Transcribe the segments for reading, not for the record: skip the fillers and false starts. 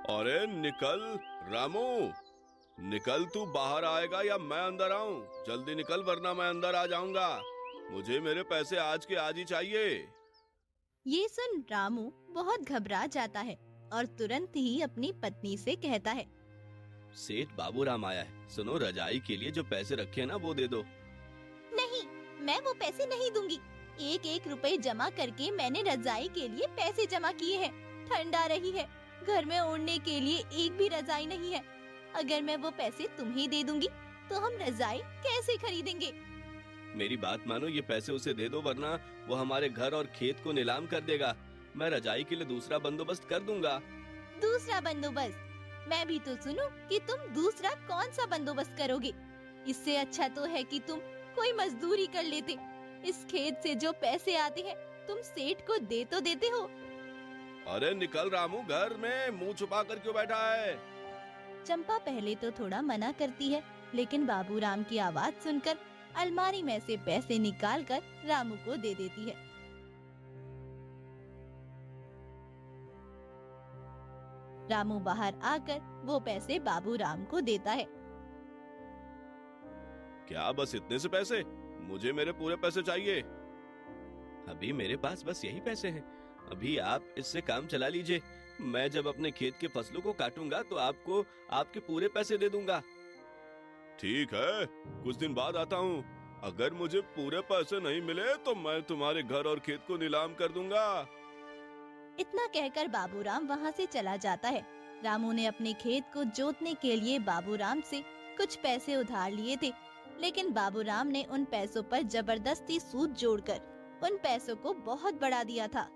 अरे निकल रामू, निकल। तू बाहर आएगा या मैं अंदर आऊं? जल्दी निकल वरना मैं अंदर आ जाऊंगा। मुझे मेरे पैसे आज के आज ही चाहिए। ये सुन रामू बहुत घबरा जाता है और तुरंत ही अपनी पत्नी से कहता है। सेठ बाबूराम आया है, सुनो रजाई के लिए जो पैसे रखे हैं ना वो दे दो। नहीं, मैं वो पैसे नहीं दूंगी। एक एक रुपए जमा करके मैंने रजाई के लिए पैसे जमा किए हैं। ठंड आ रही है, घर में ओढ़ने के लिए एक भी रजाई नहीं है। अगर मैं वो पैसे तुम्हें दे दूंगी तो हम रजाई कैसे खरीदेंगे? मेरी बात मानो, ये पैसे उसे दे दो वरना वो हमारे घर और खेत को नीलाम कर देगा। मैं रजाई के लिए दूसरा बंदोबस्त कर दूंगा। दूसरा बंदोबस्त? मैं भी तो सुनूं कि तुम दूसरा कौन सा बंदोबस्त करोगे। इससे अच्छा तो है कि तुम कोई मजदूरी कर लेते। इस खेत से जो पैसे आते हैं तुम सेठ को दे तो देते हो। अरे निकल रामू, घर में मुंह छुपा कर क्यों बैठा है? चंपा पहले तो थोड़ा मना करती है, लेकिन बाबूराम की आवाज सुनकर अलमारी में से पैसे निकालकर रामू को दे देती है। रामू बाहर आकर वो पैसे बाबूराम को देता है। क्या बस इतने से पैसे? मुझे मेरे पूरे पैसे चाहिए। अभी मेरे पास बस यही पैसे हैं। अभी आप इससे काम चला लीजिए। मैं जब अपने खेत के फसलों को काटूंगा तो आपको आपके पूरे पैसे दे दूंगा। ठीक है, कुछ दिन बाद आता हूँ। अगर मुझे पूरे पैसे नहीं मिले तो मैं तुम्हारे घर और खेत को नीलाम कर दूंगा। इतना कहकर बाबूराम वहाँ से चला जाता है। रामू ने अपने खेत को जोतने के लिए बाबूराम से कुछ पैसे उधार लिए थे, लेकिन बाबूराम ने उन पैसों पर जबरदस्ती सूद जोड़कर उन पैसों को बहुत बढ़ा दिया था।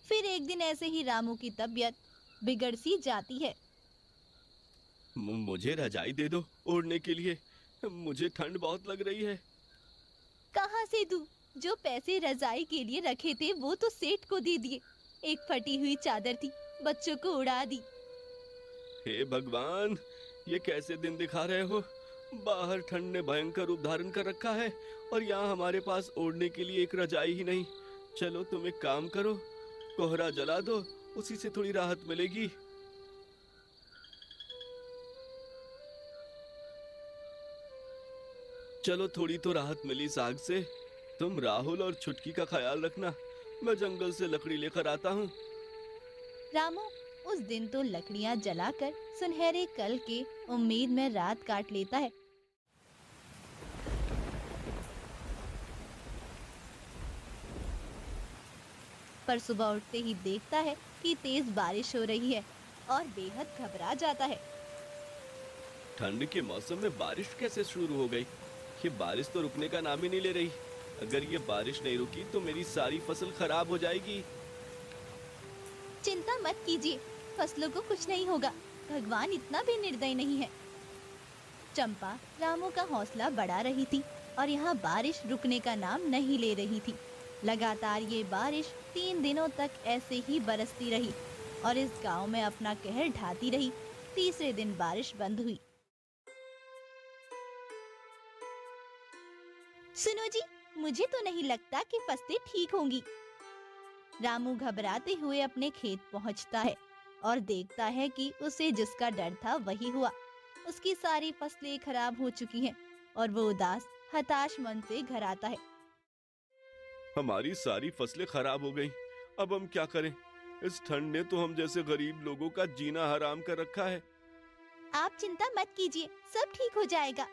फिर एक दिन ऐसे ही रामू की तबीयत बिगड़ सी जाती है। मुझे रजाई दे दो ओढ़ने के लिए, मुझे ठंड बहुत लग रही है। कहाँ से दूं? जो पैसे रजाई के लिए रखे थे वो तो सेठ को दे दिए। एक फटी हुई चादर थी, बच्चों को उड़ा दी। हे भगवान, ये कैसे दिन दिखा रहे हो? बाहर ठंड ने भयंकर रूप धारण कर रखा है और यहाँ हमारे पास ओढ़ने के लिए एक रजाई ही नहीं। चलो तुम एक काम करो, कोहरा जला दो, उसी से थोड़ी राहत मिलेगी। चलो थोड़ी तो राहत मिली साग से। तुम राहुल और छुटकी का ख्याल रखना, मैं जंगल से लकड़ी लेकर आता हूँ। रामू उस दिन तो लकड़ियाँ जलाकर सुनहरे कल के उम्मीद में रात काट लेता है। पर सुबह उठते ही देखता है कि तेज बारिश हो रही है और बेहद घबरा जाता है। ठंड के मौसम में बारिश कैसे शुरू हो गई? ये बारिश तो रुकने का नाम ही नहीं ले रही। अगर ये बारिश नहीं रुकी तो मेरी सारी फसल खराब हो जाएगी। चिंता मत कीजिए, फसलों को कुछ नहीं होगा। भगवान इतना भी निर्दयी नहीं है। चंपा रामू का हौसला बढ़ा रही थी और यहाँ बारिश रुकने का नाम नहीं ले रही थी। लगातार ये बारिश 3 दिनों तक ऐसे ही बरसती रही और इस गांव में अपना कहर ढाती रही। तीसरे दिन बारिश बंद हुई। सुनो जी, मुझे तो नहीं लगता कि फसलें ठीक होंगी। रामू घबराते हुए अपने खेत पहुंचता है और देखता है कि उसे जिसका डर था वही हुआ। उसकी सारी फसलें खराब हो चुकी हैं और वो उदास हताश मन से घर आता है। हमारी सारी फसलें खराब हो गईं। अब हम क्या करें? इस ठंड ने तो हम जैसे गरीब लोगों का जीना हराम कर रखा है। आप चिंता मत कीजिए, सब ठीक हो जाएगा।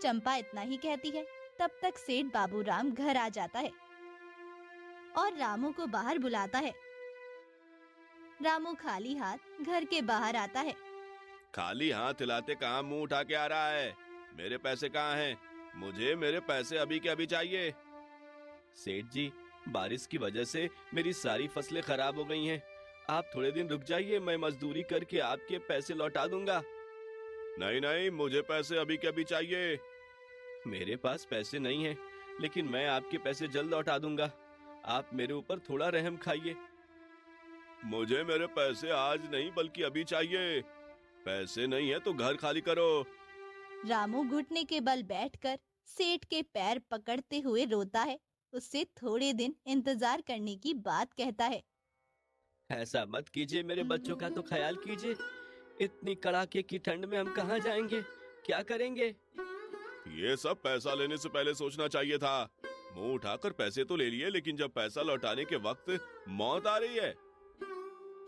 चंपा इतना ही कहती है। तब तक सेठ बाबूराम घर आ जाता है और रामू को बाहर बुलाता है। रामू खाली हाथ घर के बाहर आता है। खाली हाथ हिलाते कहाँ मुंह उठा के आ रहा है? मेरे पैसे कहाँ हैं? मुझे मेरे पैसे अभी के अभी चाहिए। सेठ जी, बारिश की वजह से मेरी सारी फसलें खराब हो गई हैं। आप थोड़े दिन रुक जाइए, मैं मजदूरी करके आपके पैसे लौटा दूंगा। नहीं नहीं, मुझे पैसे अभी के अभी चाहिए। मेरे पास पैसे नहीं हैं, लेकिन मैं आपके पैसे जल्द लौटा दूंगा। आप मेरे ऊपर थोड़ा रहम खाइए। मुझे मेरे पैसे आज नहीं बल्कि अभी चाहिए। पैसे नहीं है तो घर खाली करो। रामू घुटने के बल बैठकर सेठ के पैर पकड़ते हुए रोता है। उससे थोड़े दिन इंतजार करने की बात कहता है। ऐसा मत कीजिए, मेरे बच्चों का तो ख्याल कीजिए। इतनी कड़ाके की ठंड में हम कहाँ जाएंगे, क्या करेंगे? ये सब पैसा लेने से पहले सोचना चाहिए था। मुंह उठाकर पैसे तो ले लिए, लेकिन जब पैसा लौटाने के वक्त मौत आ रही है।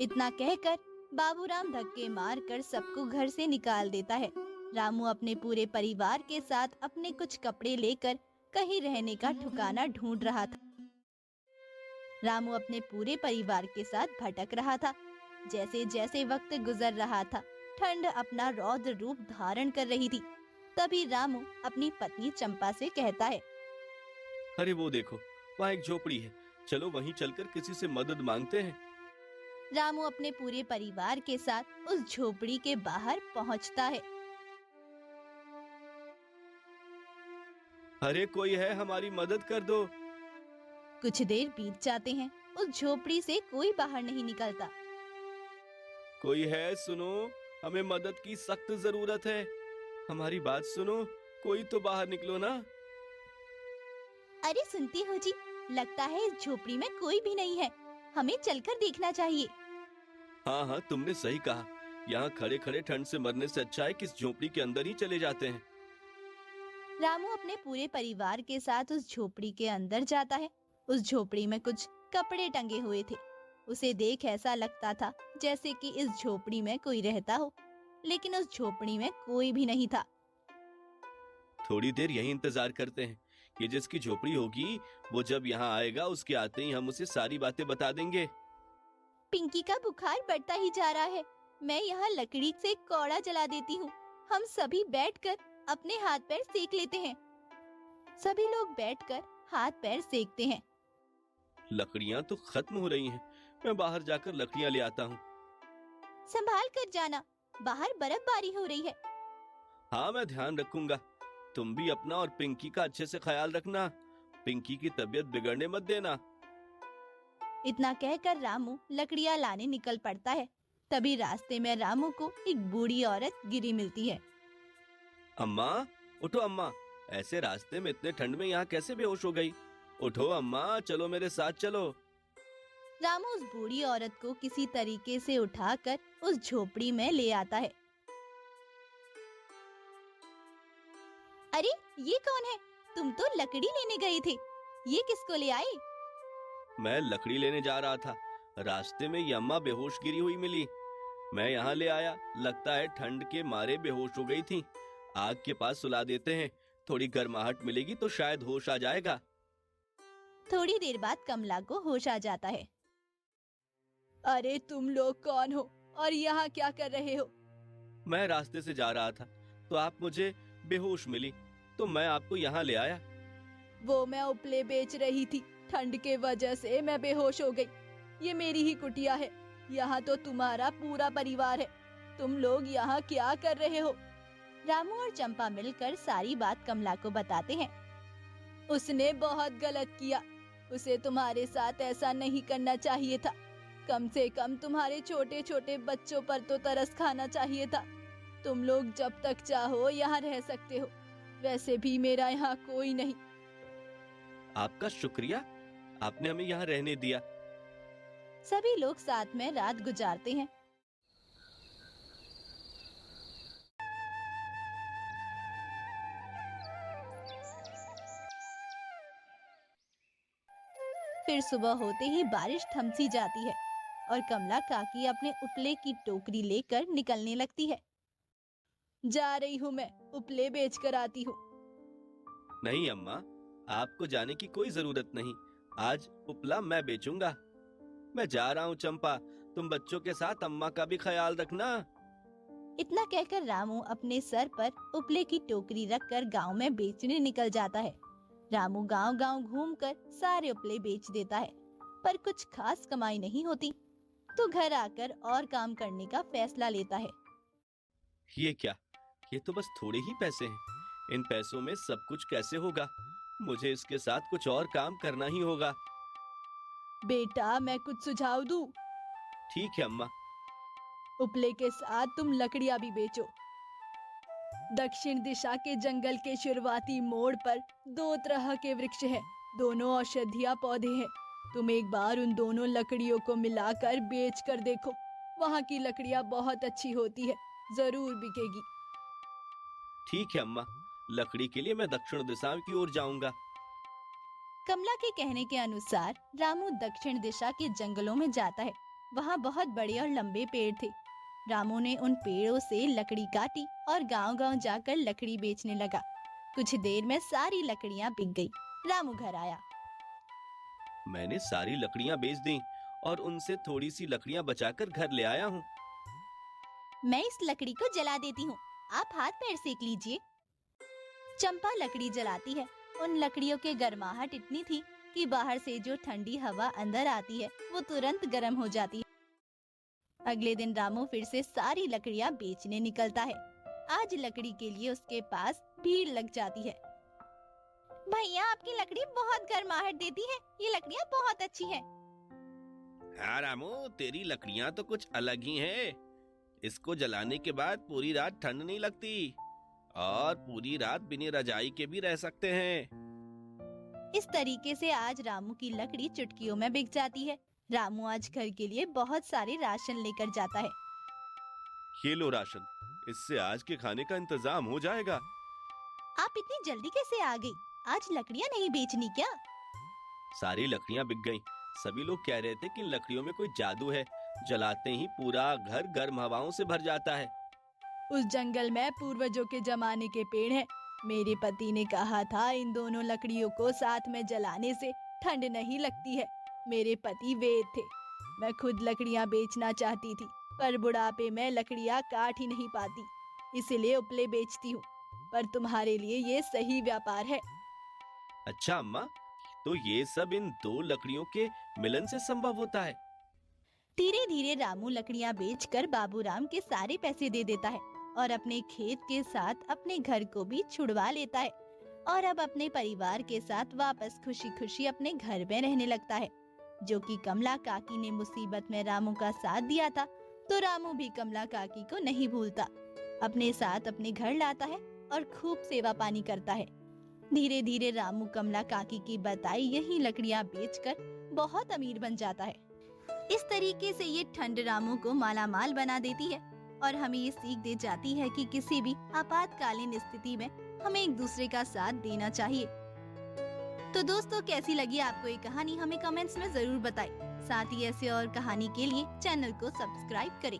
इतना कहकर बाबूराम धक्के मारकर सबको घर से निकाल देता है। रामू अपने पूरे परिवार के साथ अपने कुछ कपड़े लेकर कहीं रहने का ठिकाना ढूंढ रहा था। रामू अपने पूरे परिवार के साथ भटक रहा था। जैसे जैसे वक्त गुजर रहा था, ठंड अपना रौद्र रूप धारण कर रही थी। तभी रामू अपनी पत्नी चंपा से कहता है, अरे वो देखो, वहाँ एक झोपड़ी है, चलो वहीं चलकर किसी से मदद मांगते हैं। रामू अपने पूरे परिवार के साथ उस झोपड़ी के बाहर पहुंचता है। अरे कोई है, हमारी मदद कर दो। कुछ देर बीत जाते हैं, उस झोपड़ी से कोई बाहर नहीं निकलता। कोई है, सुनो, हमें मदद की सख्त जरूरत है। हमारी बात सुनो, कोई तो बाहर निकलो ना। अरे सुनती हो जी, लगता है इस झोपड़ी में कोई भी नहीं है, हमें चलकर देखना चाहिए। हाँ हाँ, तुमने सही कहा। यहाँ खड़े खड़े ठंड से मरने से अच्छा है कि इस झोपड़ी के अंदर ही चले जाते हैं। रामू अपने पूरे परिवार के साथ उस झोपड़ी के अंदर जाता है। उस झोपड़ी में कुछ कपड़े टंगे हुए थे। उसे देख ऐसा लगता था जैसे कि इस झोपड़ी में कोई रहता हो, लेकिन उस झोपड़ी में कोई भी नहीं था। थोड़ी देर यही इंतजार करते हैं कि जिसकी झोपड़ी होगी वो जब यहाँ आएगा, उसके आते ही हम उसे सारी बातें बता देंगे। पिंकी का बुखार बढ़ता ही जा रहा है। मैं यहाँ लकड़ी से कौड़ा जला देती हूँ। हम सभी बैठकर अपने हाथ पैर सेक लेते हैं। सभी लोग बैठकर हाथ पैर सेकते हैं। लकड़ियाँ तो खत्म हो रही हैं। मैं बाहर जाकर लकड़ियाँ ले आता हूँ। संभाल कर जाना, बाहर बर्फबारी हो रही है। हाँ, मैं ध्यान रखूंगा। तुम भी अपना और पिंकी का अच्छे से ख्याल रखना। पिंकी की तबीयत बिगड़ने मत देना। इतना कहकर रामू लकड़ियाँ लाने निकल पड़ता है। तभी रास्ते में रामू को एक बूढ़ी औरत गिरी मिलती है। अम्मा, उठो अम्मा। ऐसे रास्ते में इतने ठंड में यहाँ कैसे बेहोश हो गई? उठो अम्मा, चलो मेरे साथ चलो। रामू उस बूढ़ी औरत को किसी तरीके से उठाकर उस झोपड़ी में ले आता है। अरे ये कौन है? तुम तो लकड़ी लेने गए थे, ये किसको ले आए? मैं लकड़ी लेने जा रहा था, रास्ते में ये अम्मा बेहोश गिरी हुई मिली। मैं यहाँ ले आया। लगता है ठंड के मारे बेहोश हो गई थी। आग के पास सुला देते हैं, थोड़ी गर्माहट मिलेगी तो शायद होश आ जाएगा। थोड़ी देर बाद कमला को होश आ जाता है। अरे तुम लोग कौन हो और यहाँ क्या कर रहे हो? मैं रास्ते से जा रहा था तो आप मुझे बेहोश मिली, तो मैं आपको यहाँ ले आया। वो मैं उपले बेच रही थी, ठंड के वजह से मैं बेहोश हो गई। ये मेरी ही कुटिया है, यहाँ तो तुम्हारा पूरा परिवार है। तुम लोग यहाँ क्या कर रहे हो? रामू और चंपा मिलकर सारी बात कमला को बताते हैं। उसने बहुत गलत किया, उसे तुम्हारे साथ ऐसा नहीं करना चाहिए था। कम से कम तुम्हारे छोटे छोटे बच्चों पर तो तरस खाना चाहिए था। तुम लोग जब तक चाहो यहाँ रह सकते हो, वैसे भी मेरा यहाँ कोई नहीं। आपका शुक्रिया, आपने हमें यहाँ रहने दिया। सभी लोग साथ में रात गुजारते हैं। फिर सुबह होते ही बारिश थम सी जाती है और कमला काकी अपने उपले की टोकरी लेकर निकलने लगती है। जा रही हूँ मैं, उपले बेच कर आती हूँ। नहीं अम्मा, आपको जाने की कोई जरूरत नहीं। आज उपला मैं बेचूंगा। मैं जा रहा हूँ चंपा, तुम बच्चों के साथ अम्मा का भी ख्याल रखना। इतना कहकर रामू अपने सर पर उपले की टोकरी रखकर गांव में बेचने निकल जाता है। रामू गांव-गांव घूमकर सारे उपले बेच देता है, पर कुछ खास कमाई नहीं होती, तो घर आकर और काम करने का फैसला लेता है। ये क्या? ये तो बस थोड़े ही पैसे हैं। इन पैसों में सब कुछ कैसे होगा? मुझे इसके साथ कुछ और काम करना ही होगा। बेटा, मैं कुछ सुझाव दूं? ठीक है अम्मा। उपले के साथ तुम लकड़ियां भी बेचो। दक्षिण दिशा के जंगल के शुरुआती मोड़ पर 2 तरह के वृक्ष हैं। दोनों औषधीय पौधे हैं। तुम एक बार उन दोनों लकड़ियों को मिलाकर बेच कर देखो। वहाँ की लकड़ियाँ बहुत अच्छी होती है, जरूर बिकेगी। ठीक है अम्मा, लकड़ी के लिए मैं दक्षिण दिशा की ओर जाऊंगा। कमला के कहने के अनुसार रामू दक्षिण दिशा के जंगलों में जाता है। वहाँ बहुत बड़े और लंबे पेड़ थे। रामू ने उन पेड़ों से लकड़ी काटी और गांव-गांव जाकर लकड़ी बेचने लगा। कुछ देर में सारी लकड़ियाँ बिक गई। रामू घर आया। मैंने सारी लकड़ियां बेच दी और उनसे थोड़ी सी लकड़ियां बचाकर घर ले आया हूँ। मैं इस लकड़ी को जला देती हूँ, आप हाथ पैर सेक लीजिए। चंपा लकड़ी जलाती है। उन लकड़ियों के गर्माहट इतनी थी कि बाहर से जो ठंडी हवा अंदर आती है वो तुरंत गर्म हो जाती है। अगले दिन रामू फिर से सारी लकड़ियाँ बेचने निकलता है। आज लकड़ी के लिए उसके पास भीड़ लग जाती है। भैया, आपकी लकड़ी बहुत गर्माहट देती है, ये लकड़ियाँ बहुत अच्छी हैं। हाँ रामू, तेरी लकड़ियां तो कुछ अलग ही हैं। इसको जलाने के बाद पूरी रात ठंड नहीं लगती और पूरी रात बिना रजाई के भी रह सकते हैं। इस तरीके से आज रामू की लकड़ी चुटकियों में बिक जाती है। रामू आज घर के लिए बहुत सारे राशन लेकर जाता है। ये लो राशन, इससे आज के खाने का इंतजाम हो जाएगा। आप इतनी जल्दी कैसे आ गई? आज लकड़ियाँ नहीं बेचनी क्या? सारी लकड़ियां बिक गईं। सभी लोग कह रहे थे कि इन लकड़ियों में कोई जादू है, जलाते ही पूरा घर गर्म हवाओं से भर जाता है। उस जंगल में पूर्वजों के जमाने के पेड़ हैं। मेरे पति ने कहा था इन दोनों लकड़ियों को साथ में जलाने से ठंड नहीं लगती है। मेरे पति वेद थे। मैं खुद लकड़ियाँ बेचना चाहती थी, पर बुढ़ापे में लकड़ियाँ काट ही नहीं पाती, इसलिए उपले बेचती हूँ। पर तुम्हारे लिए ये सही व्यापार है। अच्छा अम्मा, तो ये सब इन दो लकड़ियों के मिलन से संभव होता है। धीरे धीरे रामू लकड़ियाँ बेचकर बाबूराम के सारे पैसे दे देता है और अपने खेत के साथ अपने घर को भी छुड़वा लेता है और अब अपने परिवार के साथ वापस खुशी खुशी अपने घर में रहने लगता है। जो कि कमला काकी ने मुसीबत में रामू का साथ दिया था, तो रामू भी कमला काकी को नहीं भूलता। अपने साथ अपने घर लाता है और खूब सेवा पानी करता है। धीरे धीरे रामू कमला काकी की बताई यही लकड़ियाँ बेचकर बहुत अमीर बन जाता है। इस तरीके से ये ठंड रामू को मालामाल बना देती है और हमें ये सीख दे जाती है कि किसी भी आपातकालीन स्थिति में हमें एक दूसरे का साथ देना चाहिए। तो दोस्तों, कैसी लगी आपको ये कहानी हमें कमेंट्स में जरूर बताएं। साथ ही ऐसे और कहानी के लिए चैनल को सब्सक्राइब करें।